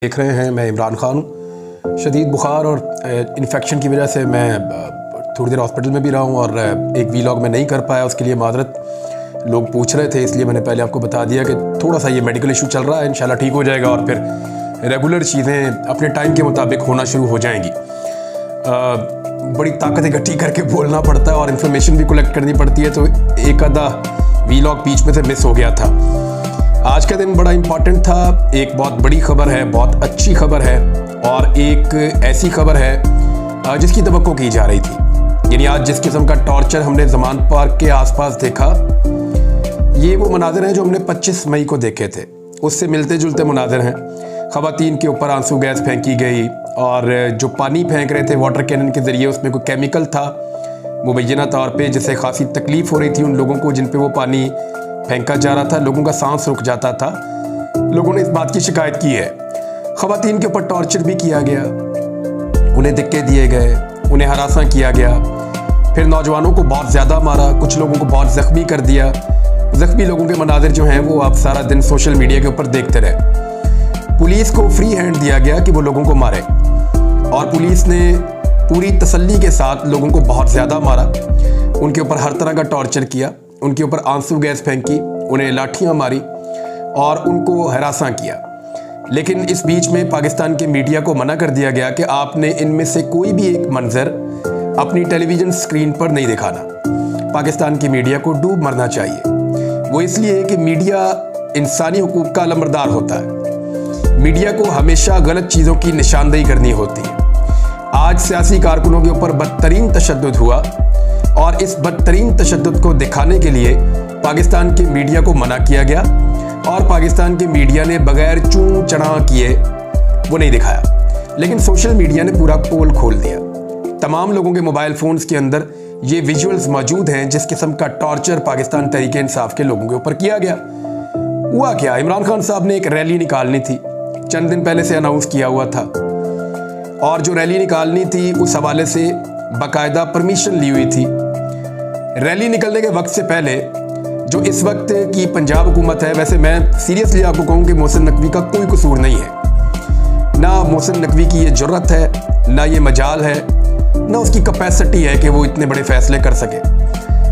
देख रहे हैं। मैं इमरान खान हूँ। शदीद बुखार और इन्फेक्शन की वजह से मैं थोड़ी देर हॉस्पिटल में भी रहा हूँ और एक वीलॉग में नहीं कर पाया, उसके लिए माजरत। लोग पूछ रहे थे इसलिए मैंने पहले आपको बता दिया कि थोड़ा सा ये मेडिकल इशू चल रहा है, इंशाल्लाह ठीक हो जाएगा और फिर रेगुलर चीज़ें अपने टाइम के मुताबिक होना शुरू हो जाएंगी। बड़ी ताकत इकट्ठी करके बोलना पड़ता है और इन्फॉर्मेशन भी कलेक्ट करनी पड़ती है, तो एक आधा वीलॉग बीच में से मिस हो गया था। आज का दिन बड़ा इम्पॉर्टेंट था। एक बहुत बड़ी खबर है, बहुत अच्छी खबर है और एक ऐसी खबर है जिसकी तवक्को की जा रही थी। यानी आज जिस किस्म का टॉर्चर हमने ज़मान पार्क के आसपास देखा, ये वो मनाजिर हैं जो हमने 25 मई को देखे थे। उससे मिलते जुलते मनाजिर हैं। ख़वातीन के ऊपर आंसू गैस फेंकी गई और जो पानी फेंक रहे थे वाटर कैनन के ज़रिए, उसमें कोई केमिकल था मुबैना तौर पे, जिससे खासी तकलीफ़ हो रही थी उन लोगों को जिन पे वो पानी फेंका जा रहा था। लोगों का सांस रुक जाता था। लोगों ने इस बात की शिकायत की है। ख़वातीन के ऊपर टॉर्चर भी किया गया, उन्हें धक्के दिए गए, उन्हें हरासा किया गया, फिर नौजवानों को बहुत ज़्यादा मारा, कुछ लोगों को बहुत ज़ख्मी कर दिया। ज़ख्मी लोगों के मनाजिर जो हैं वो आप सारा दिन सोशल मीडिया के ऊपर देखते रहे। पुलिस को फ्री हैंड दिया गया कि वो लोगों को मारे और पुलिस ने पूरी तसल्ली के साथ लोगों को बहुत ज़्यादा मारा, उनके ऊपर हर तरह का टॉर्चर किया, उनके ऊपर आंसू गैस फेंकी, उन्हें लाठियां मारी और उनको हरासा किया। लेकिन इस बीच में पाकिस्तान के मीडिया को मना कर दिया गया कि आपने इनमें से कोई भी एक मंजर अपनी टेलीविज़न स्क्रीन पर नहीं दिखाना। पाकिस्तान की मीडिया को डूब मरना चाहिए। वो इसलिए कि मीडिया इंसानी हुकूक का अलमबरदार होता है। मीडिया को हमेशा गलत चीज़ों की निशानदेही करनी होती है। आज सियासी कारकुनों के ऊपर बदतरीन तशद्दुद हुआ और इस बदतरीन तशद्दुद को दिखाने के लिए पाकिस्तान के मीडिया को मना किया गया और पाकिस्तान के मीडिया ने बगैर चूं चढ़ा किए वो नहीं दिखाया। लेकिन सोशल मीडिया ने पूरा पोल खोल दिया। तमाम लोगों के मोबाइल फ़ोन्स के अंदर ये विजुअल्स मौजूद हैं जिस किस्म का टॉर्चर पाकिस्तान तहरीके इंसाफ के लोगों के ऊपर किया गया। हुआ क्या, इमरान खान साहब ने एक रैली निकालनी थी, चंद दिन पहले से अनाउंस किया हुआ था और जो रैली निकालनी थी उस हवाले से बाकायदा परमिशन ली हुई थी। रैली निकलने के वक्त से पहले जो इस वक्त की पंजाब हुकूमत है, वैसे मैं सीरियसली आपको कहूँ कि मोहसिन नकवी का कोई कसूर नहीं है। ना मोहसिन नकवी की ये जुर्रत है, ना ये मजाल है, ना उसकी कैपेसिटी है कि वो इतने बड़े फैसले कर सके।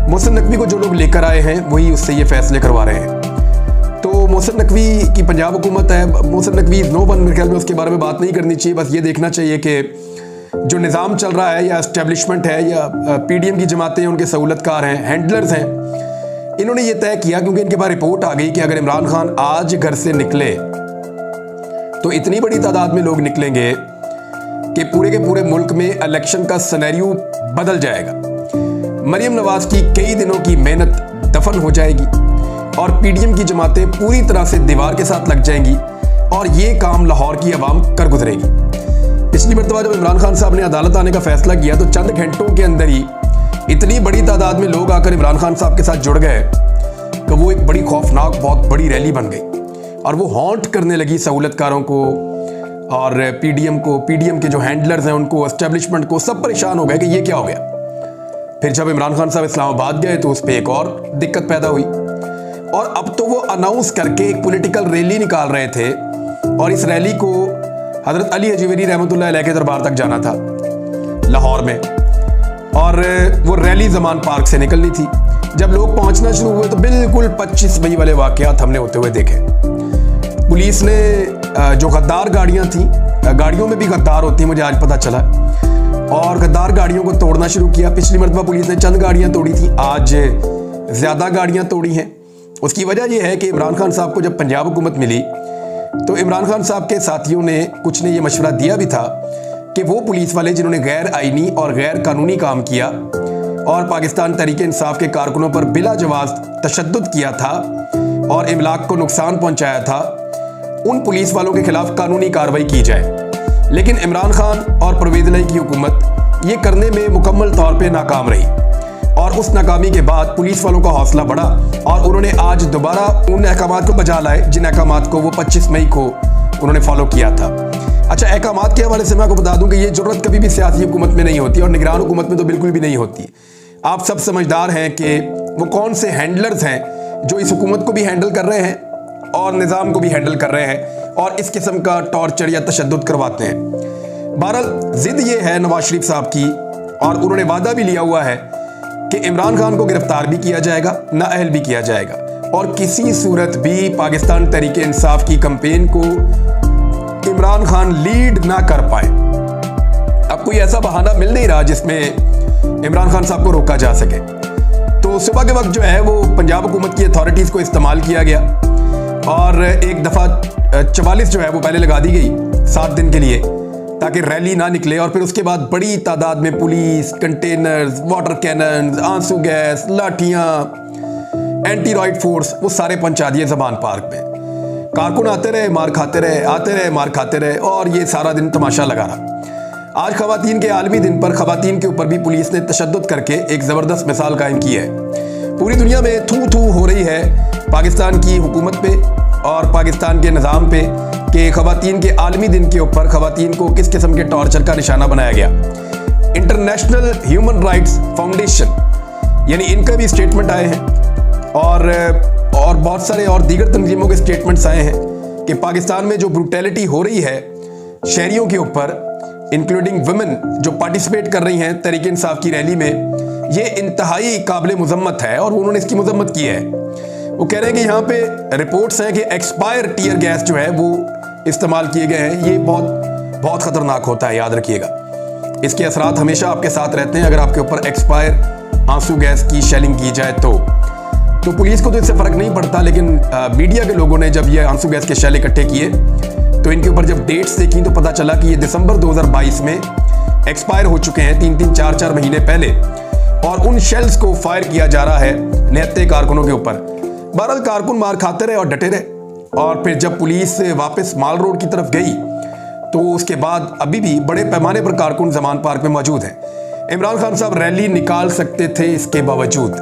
मोहसिन नकवी को जो लोग लेकर आए हैं वही उससे ये फैसले करवा रहे हैं। तो मोहसिन नकवी की पंजाब हुकूमत है, मोहसिन नकवी नो वन, मेरे ख्याल में उसके बारे में बात नहीं करनी चाहिए। बस ये देखना चाहिए कि जो निज़ाम चल रहा है या एस्टेब्लिशमेंट है या पीडीएम की जमातें उनके सहूलतकार हैं, हैंडलर्स हैं, इन्होंने ये तय किया क्योंकि इनके पास रिपोर्ट आ गई कि अगर इमरान खान आज घर से निकले तो इतनी बड़ी तादाद में लोग निकलेंगे कि पूरे के पूरे मुल्क में इलेक्शन का सिनेरियो बदल जाएगा। मरियम नवाज की कई दिनों की मेहनत दफन हो जाएगी और पीडीएम की जमातें पूरी तरह से दीवार के साथ लग जाएंगी और ये काम लाहौर की आवाम कर गुजरेगी। पिछली मरतबा जब इमरान खान साहब ने अदालत आने का फैसला किया तो चंद घंटों के अंदर ही इतनी बड़ी तादाद में लोग आकर इमरान खान साहब के साथ जुड़ गए कि वो एक बड़ी खौफनाक बहुत बड़ी रैली बन गई और वो हॉन्ट करने लगी सहूलतकारों को और पीडीएम को, पीडीएम के जो हैंडलर्स हैं उनको, एस्टेब्लिशमेंट को, सब परेशान हो गए कि ये क्या हो गया। फिर जब इमरान खान साहब इस्लामाबाद गए तो उस पर एक और दिक्कत पैदा हुई और अब तो वो अनाउंस करके एक पॉलिटिकल रैली निकाल रहे थे और इस रैली को हज़रत अली हजीवेरी रहमतुल्लाह अलैह के दरबार तक जाना था लाहौर में और वो रैली ज़मान पार्क से निकलनी थी। जब लोग पहुंचना शुरू हुए तो बिल्कुल 25 मई वाले वाक़यात हमने होते हुए देखे। पुलिस ने जो गद्दार गाड़ियां थी, गाड़ियों में भी गद्दार होती हैं मुझे आज पता चला, और गद्दार गाड़ियों को तोड़ना शुरू किया। पिछली मरतबा पुलिस ने चंद गाड़ियां तोड़ी थी, आज ज़्यादा गाड़ियां तोड़ी हैं। उसकी वजह यह है कि इमरान खान साहब को जब पंजाब हुकूमत मिली तो इमरान खान साहब के साथियों ने कुछ ने ये मशवरा दिया भी था कि वो पुलिस वाले जिन्होंने गैर आईनी और गैर कानूनी काम किया और पाकिस्तान तहरीके इंसाफ के कारकुनों पर बिला जवाज़ तशद्दुद किया था और इमलाक को नुकसान पहुंचाया था, उन पुलिस वालों के खिलाफ कानूनी कार्रवाई की जाए। लेकिन इमरान खान और परवेज़ इलाही की हुकूमत ये करने में मुकम्मल तौर पर नाकाम रही और उस नाकामी के बाद पुलिस वालों का हौसला बढ़ा और उन्होंने आज दोबारा उन अहकामात को बजा लाए जिन अहकामात को वो 25 मई को उन्होंने फॉलो किया था। अच्छा, अहकामात के हवाले से मैं आपको बता दूं कि ये जरूरत कभी भी सियासी हुकूमत में नहीं होती और निगरान हुकूमत में तो बिल्कुल भी नहीं होती। आप सब समझदार हैं कि वो कौन से हैंडलर्स हैं जो इस हुकूमत को भी हैंडल कर रहे हैं और निज़ाम को भी हैंडल कर रहे हैं और इस किस्म का टॉर्चर या तशद्दुद करवाते हैं। बहरहाल जिद ये है नवाज शरीफ साहब की, और उन्होंने वादा भी लिया हुआ है कि इमरान खान को गिरफ्तार भी किया जाएगा, नाअहल भी किया जाएगा, और किसी सूरत भी पाकिस्तान तहरीक इंसाफ की कैंपेन को इमरान खान लीड ना कर पाए। अब कोई ऐसा बहाना मिल नहीं रहा जिसमें इमरान खान साहब को रोका जा सके। तो सुबह के वक्त जो है वो पंजाब हुकूमत की अथॉरिटीज़ को इस्तेमाल किया गया, और एक दफ़ा 44 जो है वो पहले लगा दी गई 7 दिन के लिए, ताकि रैली ना निकले। और फिर उसके बाद बड़ी तादाद में पुलिस, कंटेनर्स, वाटर कैनन, आंसू गैस, लाठियाँ, एंटी रॉइड फोर्स, वो सारे पहुंचा दिए ज़बान पार्क में। कारकुन आते रहे, मार खाते रहे, आते रहे, मार खाते रहे, और ये सारा दिन तमाशा लगा रहा। आज ख़वातीन के आलमी दिन पर ख़वातीन के ऊपर भी पुलिस ने तशद्दुद करके एक ज़बरदस्त मिसाल कायम की है। पूरी दुनिया में थू थू हो रही है पाकिस्तान की हुकूमत पे और पाकिस्तान के निज़ाम पे कि ख़वातीन के आलमी दिन के ऊपर ख़वातीन को किस किस्म के टॉर्चर का निशाना बनाया गया। इंटरनेशनल ह्यूमन राइट्स फाउंडेशन यानी इनका भी स्टेटमेंट आए हैं, और बहुत सारे और दीगर तंजीमों के स्टेटमेंट्स आए हैं कि पाकिस्तान में जो ब्रूटैलिटी हो रही है शहरियों के ऊपर, इंक्लूडिंग वुमेन जो पार्टिसिपेट कर रही हैं तहरीक इंसाफ की रैली में, ये इंतहाई काबिल मुज़म्मत है, और उन्होंने इसकी मुज़म्मत की है। वो कह रहे हैं कि यहाँ पे रिपोर्ट्स हैं कि एक्सपायर टीयर गैस जो है वो इस्तेमाल किए गए हैं। ये बहुत बहुत ख़तरनाक होता है, याद रखिएगा। इसके असरात हमेशा आपके साथ रहते हैं अगर आपके ऊपर एक्सपायर आंसू गैस की शेलिंग की जाए तो पुलिस को तो इससे फ़र्क नहीं पड़ता, लेकिन मीडिया के लोगों ने जब ये आंसू गैस के शेल इकट्ठे किए तो इनके ऊपर जब डेट्स देखी तो पता चला कि ये दिसंबर 2022 में एक्सपायर हो चुके हैं, 3-3, 4-4 महीने पहले, और उन शेल्स को फायर किया जा रहा है निहत्ते कारकुनों के ऊपर। बहरहाल कारकुन मार खाते रहे और डटे रहे, और फिर जब पुलिस वापस माल रोड की तरफ गई तो उसके बाद अभी भी बड़े पैमाने पर कारकुन ज़मान पार्क में मौजूद हैं। इमरान खान साहब रैली निकाल सकते थे इसके बावजूद,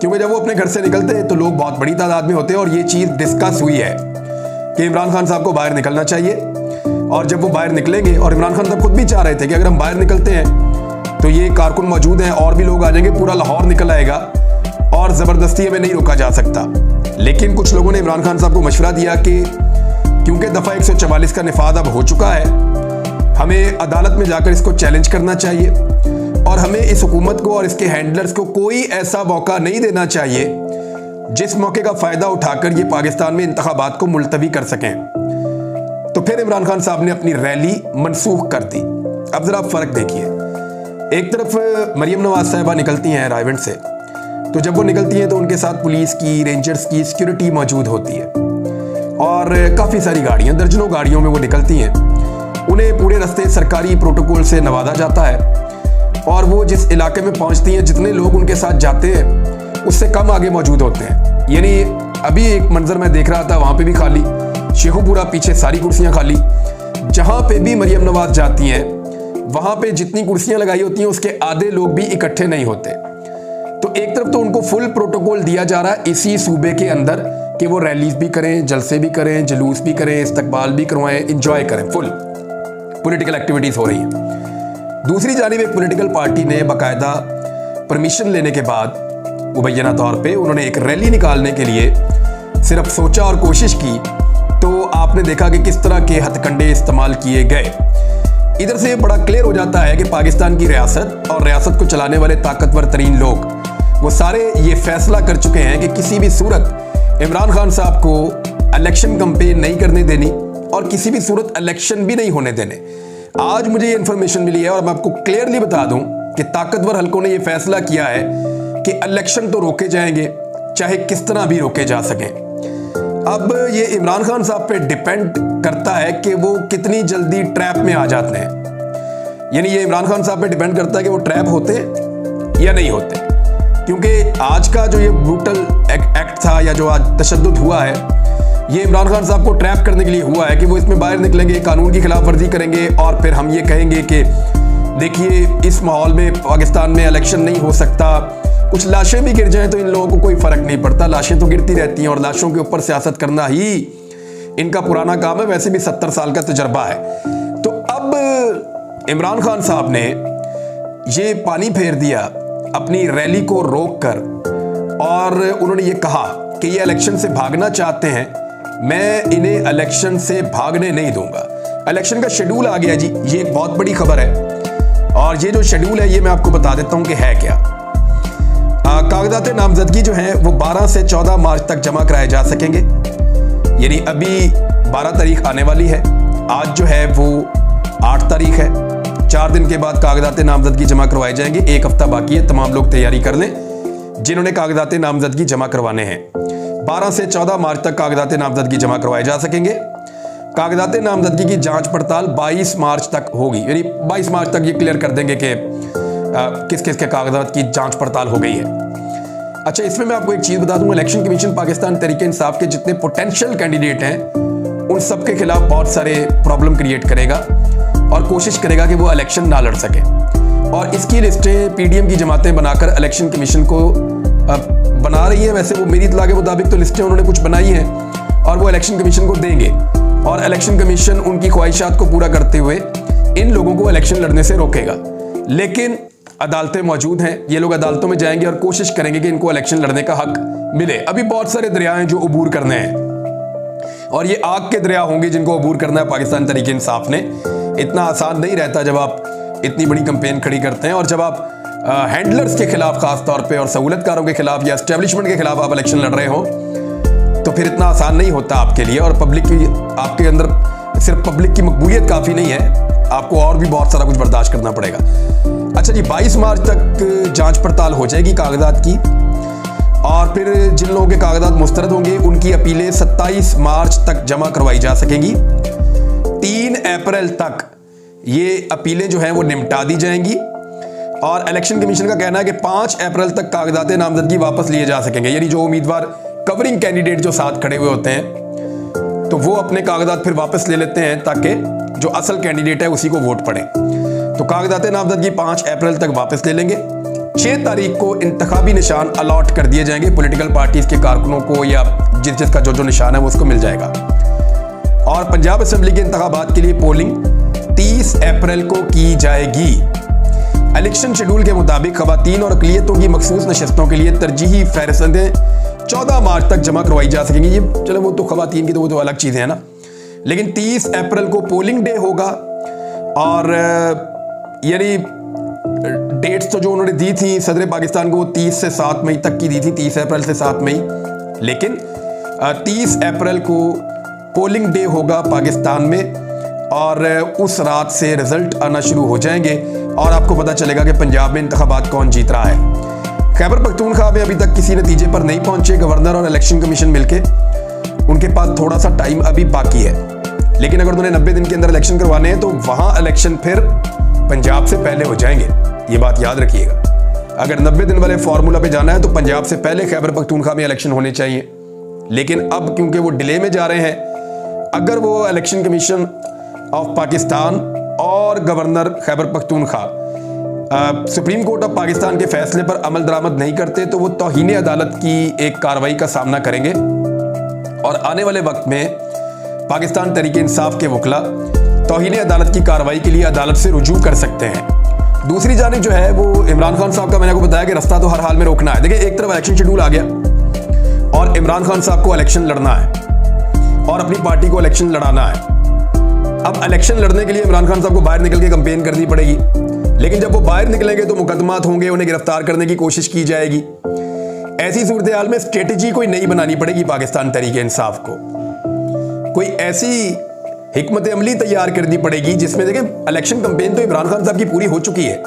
क्योंकि जब वो अपने घर से निकलते तो लोग बहुत बड़ी तादाद में होते, और ये चीज़ डिस्कस हुई है कि इमरान खान साहब को बाहर निकलना चाहिए। और जब वो बाहर निकलेंगे, और इमरान खान साहब खुद भी चाह रहे थे कि अगर हम बाहर निकलते हैं तो ये कारकुन मौजूद हैं और भी लोग आ जाएंगे, पूरा लाहौर निकल आएगा, और ज़बरदस्ती हमें नहीं रोका जा सकता। लेकिन कुछ लोगों ने इमरान खान साहब को मशवरा दिया कि क्योंकि दफ़ा 144 का निफाद अब हो चुका है, हमें अदालत में जाकर इसको चैलेंज करना चाहिए, और हमें इस हुकूमत को और इसके हैंडलर्स को कोई ऐसा मौका नहीं देना चाहिए जिस मौके का फ़ायदा उठाकर ये पाकिस्तान में इंतखाबात को मुलतवी कर सकें। तो फिर इमरान खान साहब ने अपनी रैली मनसूख कर दी। अब ज़रा फ़र्क देखिए, एक तरफ मरीम नवाज साहिबा निकलती हैं रायवेंट से, तो जब वो निकलती हैं तो उनके साथ पुलिस की, रेंजर्स की सिक्योरिटी मौजूद होती है, और काफ़ी सारी गाड़ियाँ, दर्जनों गाड़ियों में वो निकलती हैं। उन्हें पूरे रास्ते सरकारी प्रोटोकॉल से नवाजा जाता है, और वो जिस इलाके में पहुंचती हैं, जितने लोग उनके साथ जाते हैं उससे कम आगे मौजूद होते हैं। यानी अभी एक मंजर मैं देख रहा था, वहाँ पे भी खाली, शेखुपुरा पीछे सारी कुर्सियाँ खाली। जहाँ पे भी मरीम नवाज जाती हैं वहाँ पे जितनी कुर्सियाँ लगाई होती हैं उसके आधे लोग भी इकट्ठे नहीं होते। तो एक तरफ तो उनको फुल प्रोटोकॉल दिया जा रहा है इसी सूबे के अंदर कि वो रैलीज भी करें, जलसे भी करें, जुलूस भी करें, इस्तकबाल भी करवाएं, इंजॉय करें, फुल पॉलिटिकल एक्टिविटीज़ हो रही हैं। दूसरी जानिब एक पॉलिटिकल पार्टी ने बाकायदा परमिशन लेने के बाद मुबैना तौर पे उन्होंने एक रैली निकालने के लिए सिर्फ सोचा और कोशिश की, तो आपने देखा कि किस तरह के हथकंडे इस्तेमाल किए गए। इधर से बड़ा क्लियर हो जाता है कि पाकिस्तान की रियासत और रियासत को चलाने वाले ताकतवर तरीन लोग वो सारे ये फैसला कर चुके हैं कि किसी भी सूरत इमरान खान साहब को इलेक्शन कैंपेन नहीं करने देनी, और किसी भी सूरत इलेक्शन भी नहीं होने देने। आज मुझे ये इन्फॉर्मेशन मिली है, और मैं आपको क्लियरली बता दूं कि ताकतवर हलकों ने ये फैसला किया है कि इलेक्शन तो रोके जाएंगे, चाहे किस तरह भी रोके जा सकें। अब ये इमरान खान साहब पे डिपेंड करता है कि वो कितनी जल्दी ट्रैप में आ जाते हैं। यानी ये इमरान खान साहब पे डिपेंड करता है कि वो ट्रैप होते या नहीं होते, क्योंकि आज का जो ये ब्रूटल एक्ट था या जो आज तशद्दुद हुआ है, ये इमरान खान साहब को ट्रैप करने के लिए हुआ है कि वो इसमें बाहर निकलेंगे, कानून की खिलाफ वर्जी करेंगे, और फिर हम ये कहेंगे कि देखिए इस माहौल में पाकिस्तान में इलेक्शन नहीं हो सकता, कुछ लाशें भी गिर जाएं तो इन लोगों को कोई फ़र्क नहीं पड़ता, लाशें तो गिरती रहती हैं, और लाशों के ऊपर सियासत करना ही इनका पुराना काम है, वैसे भी 70 साल का तजर्बा है। तो अब इमरान खान साहब ने ये पानी फेर दिया अपनी रैली को रोक कर, और उन्होंने ये कहा कि ये इलेक्शन से भागना चाहते हैं मैं इन्हें इलेक्शन से भागने नहीं दूंगा। इलेक्शन का शेड्यूल आ गया जी, ये एक बहुत बड़ी खबर है। और ये जो शेड्यूल है ये मैं आपको बता देता हूं कि है क्या। कागजात नामजदगी जो हैं वो 12 से 14 मार्च तक जमा कराए जा सकेंगे। यानी अभी 12 तारीख आने वाली है, आज जो है वो 8 तारीख है। 4 दिन के बाद कागजात नामजदगी जमा करवाए जाएंगे। एक हफ्ता बाकी है, तमाम लोग तैयारी कर लें जिन्होंने कागजात नामजदगी जमा करवाने हैं। 12 से 14 मार्च तक कागजात नामजदगी जमा करवाए जा सकेंगे। कागजात नामजदगी की जांच पड़ताल 22 मार्च तक होगी। यानी 22 मार्च तक ये क्लियर कर देंगे कि किस किस के कागजात की जांच पड़ताल हो गई है। अच्छा, इसमें मैं आपको एक चीज बता दूं, इलेक्शन कमीशन पाकिस्तान तहरीक इंसाफ के जितने पोटेंशियल कैंडिडेट हैं उन सब के खिलाफ बहुत सारे प्रॉब्लम क्रिएट करेगा और कोशिश करेगा कि वो इलेक्शन ना लड़ सके। और इसकी लिस्टें पीडीएम की जमातें बनाकर इलेक्शन कमीशन को बना रही है। वैसे वो मेरी इत्तला के मुताबिक तो लिस्टें उन्होंने कुछ बनाई हैं और वो इलेक्शन कमीशन को देंगे और इलेक्शन कमीशन उनकी ख्वाहिशात को पूरा करते हुए इन लोगों को इलेक्शन लड़ने से रोकेगा। लेकिन अदालतें मौजूद हैं, ये लोग अदालतों में जाएंगे और कोशिश करेंगे कि इनको इलेक्शन लड़ने का हक मिले। अभी बहुत सारे दरिया हैं जो अबूर करने हैं और ये आग के दरिया होंगे जिनको अबूर करना है पाकिस्तान तहरीक इंसाफ ने। इतना आसान नहीं रहता जब आप इतनी बड़ी कंपेन खड़ी करते हैं और जब आप हैंडलर्स के खिलाफ खास तौर पे और सहूलतकारों के खिलाफ या एस्टेब्लिशमेंट के खिलाफ आप इलेक्शन लड़ रहे हो तो फिर इतना आसान नहीं होता आपके लिए। और पब्लिक की आपके अंदर सिर्फ पब्लिक की मकबूलियत काफ़ी नहीं है, आपको और भी बहुत सारा कुछ बर्दाश्त करना पड़ेगा। अच्छा जी, 22 मार्च तक जांच पड़ताल हो जाएगी कागजात की और फिर जिन लोगों के कागजात मुस्तरद होंगे उनकी अपीलें 27 मार्च तक जमा करवाई जा सकेंगी। 3 अप्रैल तक ये अपीलें जो हैं वो निपटा दी जाएंगी और इलेक्शन कमीशन का कहना है कि 5 अप्रैल तक कागजात नामजदगी वापस लिए जा सकेंगे। यानी जो उम्मीदवार कवरिंग कैंडिडेट जो साथ खड़े हुए होते हैं तो वो अपने कागजात फिर वापस ले लेते हैं ताकि जो असल कैंडिडेट है उसी को वोट पड़े। तो कागजात नामजदगी 5 अप्रैल तक वापस ले लेंगे। 6 तारीख को इंतखाबी निशान अलॉट कर दिए जाएंगे पॉलिटिकल पार्टीज के कारकुनों को या जिसका जो निशान है वो उसको मिल जाएगा। और पंजाब असेंबली के इंतखाबात के लिए पोलिंग 30 अप्रैल को की जाएगी। इलेक्शन शेड्यूल के मुताबिक खवातीन और अक़लियतों की मखसूस नशस्तों के लिए तरजीही फहरिस्तें 14 मार्च तक जमा करवाई जा सकेंगी। ये चलो वो तो खवातीन की तो वो तो अलग चीज़ें हैं ना, लेकिन 30 अप्रैल को पोलिंग डे होगा। और यानी डेट्स तो जो उन्होंने दी थी सदर पाकिस्तान को वो 30 से 7 मई तक की दी थी, 30 अप्रैल से 7 मई, लेकिन 30 अप्रैल को पोलिंग डे होगा पाकिस्तान में और उस रात से रिजल्ट आना शुरू हो जाएंगे और आपको पता चलेगा कि पंजाब में इंतखाबात कौन जीत रहा है। खैबर पख्तूनख्वा में अभी तक किसी नतीजे पर नहीं पहुंचे। गवर्नर और इलेक्शन कमीशन मिलके उनके पास थोड़ा सा टाइम अभी बाकी है, लेकिन अगर उन्हें 90 दिन के अंदर इलेक्शन करवाने हैं तो वहां इलेक्शन फिर पंजाब से पहले हो जाएंगे। ये बात याद रखिएगा, अगर 90 दिन वाले फॉर्मूला पे जाना है तो पंजाब से पहले खैबर पख्तूनख्वा में इलेक्शन होने चाहिए। लेकिन अब क्योंकि वो डिले में जा रहे हैं, अगर वो इलेक्शन कमीशन ऑफ पाकिस्तान और governor Khyber Pakhtunkhwa supreme court of Pakistan के फैसले पर अमल दरामद नहीं करते तो वो तौहीन अदालत की एक कार्रवाई का सामना करेंगे और आने वाले वक्त में पाकिस्तान तहरीक इंसाफ के वकला तौहीन अदालत की कार्रवाई के लिए अदालत से रुजू कर सकते हैं। दूसरी जानिब जो है वो इमरान खान साहब का मैंने आपको बताया कि रास्ता तो हर हाल में रोकना है। देखिए, एक तरफ इलेक्शन शेड्यूल आ गया और इमरान खान साहब को इलेक्शन लड़ना है और अपनी पार्टी को इलेक्शन लड़ाना है। अब इलेक्शन लड़ने के लिए इमरान खान साहब को बाहर निकल के कंपेन करनी पड़ेगी, लेकिन जब वो बाहर निकलेंगे तो मुकदमात होंगे, उन्हें गिरफ्तार करने की कोशिश की जाएगी। ऐसी सूरत हाल में स्ट्रेटजी कोई नई बनानी पड़ेगी पाकिस्तान तहरीक इंसाफ को। कोई ऐसी हिकमत अमली तैयार करनी पड़ेगी जिसमें देखें इलेक्शन कंपेन तो इमरान खान साहब की पूरी हो चुकी है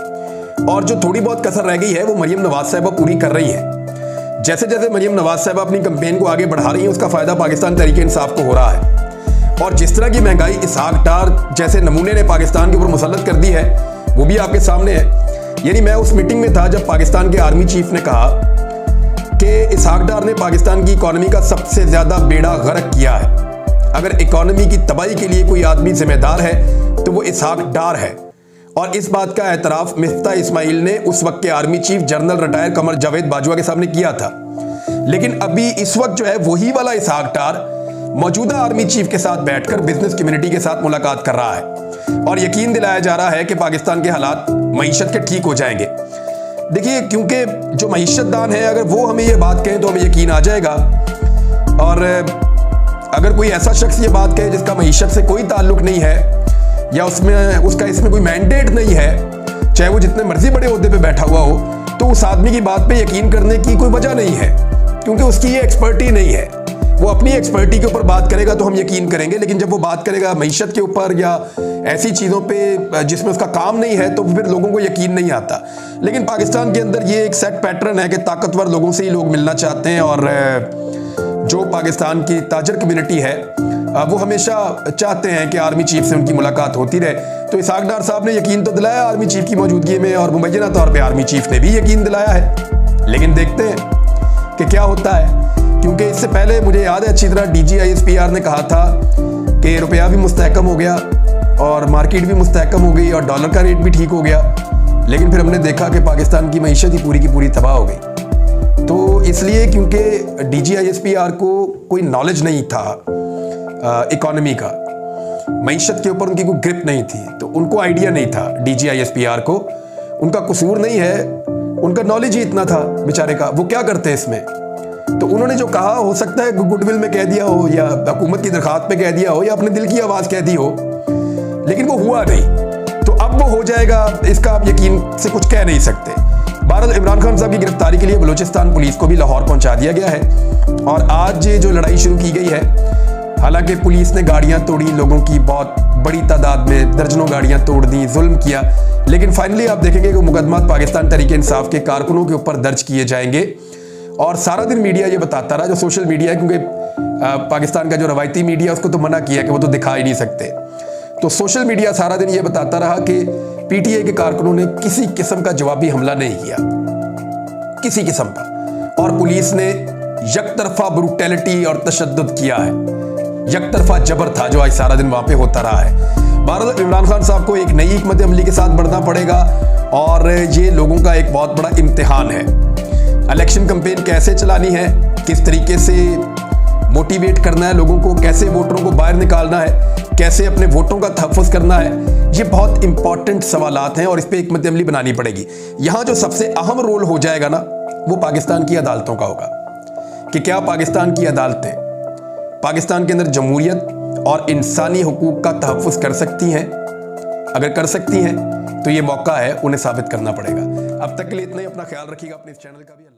और जो थोड़ी बहुत कसर रह गई है वो मरियम नवाज साहिबा पूरी कर रही है। जैसे जैसे मरियम नवाज साहिबा अपनी कंपेन को आगे बढ़ा रही है उसका फायदा पाकिस्तान तहरीक इंसाफ को हो रहा है। और जिस तरह की महंगाई इसहाक डार जैसे नमूने ने पाकिस्तान के ऊपर मुसल्लत कर दी है वो भी आपके सामने है। यानी मैं उस मीटिंग में था जब पाकिस्तान के आर्मी चीफ ने कहा कि इसहाक डार ने पाकिस्तान की इकॉनमी का सबसे ज्यादा बेड़ा गर्क किया है। अगर इकॉनमी की तबाही के लिए कोई आदमी जिम्मेदार है तो वो इसहाक डार है। और इस बात का एतराफ मिफ्ता इस्माइल ने उस वक्त के army chief general retire Qamar Javed Bajwa के सामने किया था। लेकिन अभी इस वक्त जो है वही वाला इसहाक डार मौजूदा आर्मी चीफ के साथ बैठकर बिजनेस कम्युनिटी के साथ मुलाकात कर रहा है और यकीन दिलाया जा रहा है कि पाकिस्तान के हालात मईशत के ठीक हो जाएंगे। देखिए, क्योंकि जो मईशतदान है अगर वो हमें ये बात कहें तो हमें यकीन आ जाएगा। और अगर कोई ऐसा शख्स ये बात कहे जिसका मईशत से कोई ताल्लुक नहीं है या उसका इसमें कोई मैंडेट नहीं है, चाहे वो जितने मर्जी बड़े ओहदे पे बैठा हुआ हो, तो उस आदमी की बात पे यकीन करने की कोई वजह नहीं है, क्योंकि उसकी ये एक्सपर्टी नहीं है। वो अपनी एक्सपर्टी के ऊपर बात करेगा तो हम यकीन करेंगे, लेकिन जब वो बात करेगा मईशत के ऊपर या ऐसी चीज़ों पे जिसमें उसका काम नहीं है, तो फिर लोगों को यकीन नहीं आता। लेकिन पाकिस्तान के अंदर ये एक सेट पैटर्न है कि ताकतवर लोगों से ही लोग मिलना चाहते हैं, और जो पाकिस्तान की ताजर कम्युनिटी है वो हमेशा चाहते हैं कि आर्मी चीफ से उनकी मुलाकात होती रहे। तो इसहाक डार साहब ने यकीन तो दिलाया आर्मी चीफ की मौजूदगी में, और मुबैना तौर पे आर्मी चीफ ने भी यकीन दिलाया है। लेकिन देखते हैं कि क्या होता है, क्योंकि इससे पहले मुझे याद है अच्छी तरह DGISPR ने कहा था कि रुपया भी मुस्तहकम हो गया और मार्केट भी मुस्तहकम हो गई और डॉलर का रेट भी ठीक हो गया, लेकिन फिर हमने देखा कि पाकिस्तान की मईशत ही पूरी की पूरी तबाह हो गई। तो इसलिए क्योंकि DGISPR को कोई नॉलेज नहीं था इकोनॉमी का, मईशत के ऊपर उनकी कोई ग्रिप नहीं थी, तो उनको आइडिया नहीं था DGISPR को। उनका कसूर नहीं है, उनका नॉलेज ही इतना था बेचारे का। वो क्या करते हैं इसमें, तो उन्होंने जो कहा हो सकता है गुडविल में कह दिया हो या हुकूमत की दरखास्त पे कह दिया हो या अपने दिल की आवाज़ कह दी हो, लेकिन वो हुआ नहीं। तो अब वो हो जाएगा, इसका आप यकीन से कुछ कह नहीं सकते। बहरहाल इमरान खान साहब की गिरफ्तारी के लिए बलूचिस्तान पुलिस को भी लाहौर पहुंचा दिया गया है, और आज जो लड़ाई शुरू की गई है, हालांकि पुलिस ने गाड़ियां तोड़ी, लोगों की बहुत बड़ी तादाद में दर्जनों गाड़ियां तोड़ दी, जुल्म किया, लेकिन फाइनली आप देखेंगे कि मुकदमा पाकिस्तान तहरीक इंसाफ के कारकुनों के ऊपर दर्ज किए जाएंगे। और सारा दिन मीडिया ये बताता रहा, जो सोशल मीडिया है, क्योंकि पाकिस्तान का जो रवायती मीडिया उसको तो मना किया कि वो तो दिखा ही नहीं सकते, तो सोशल मीडिया सारा दिन ये बताता रहा कि PTI के कारकुनों ने किसी किस्म का जवाबी हमला नहीं किया, किसी किस्म का, और पुलिस ने यकतरफा ब्रूटैलिटी और तशद्दुद किया है, यकतरफा जबर था जो आज सारा दिन वहां पे होता रहा है। बहरहाल इमरान खान साहब को एक नई हिकमत अमली के साथ बढ़ना पड़ेगा, और ये लोगों का एक बहुत बड़ा इम्तिहान है। इलेक्शन कैंपेन कैसे चलानी है, किस तरीके से मोटिवेट करना है लोगों को, कैसे वोटरों को बाहर निकालना है, कैसे अपने वोटों का तहफ़्फ़ुज़ करना है, ये बहुत इंपॉर्टेंट सवालात हैं और इस पर हिकमत अमली बनानी पड़ेगी। यहाँ जो सबसे अहम रोल हो जाएगा ना, वो पाकिस्तान की अदालतों का होगा, कि क्या पाकिस्तान की अदालतें पाकिस्तान के अंदर जमहूरियत और इंसानी हुकूक का तहफ़्फ़ुज़ कर सकती हैं। अगर कर सकती हैं तो ये मौका है, उन्हें साबित करना पड़ेगा। अब तक के लिए इतना ही, अपना ख्याल रखिएगा, अपने इस चैनल का भी।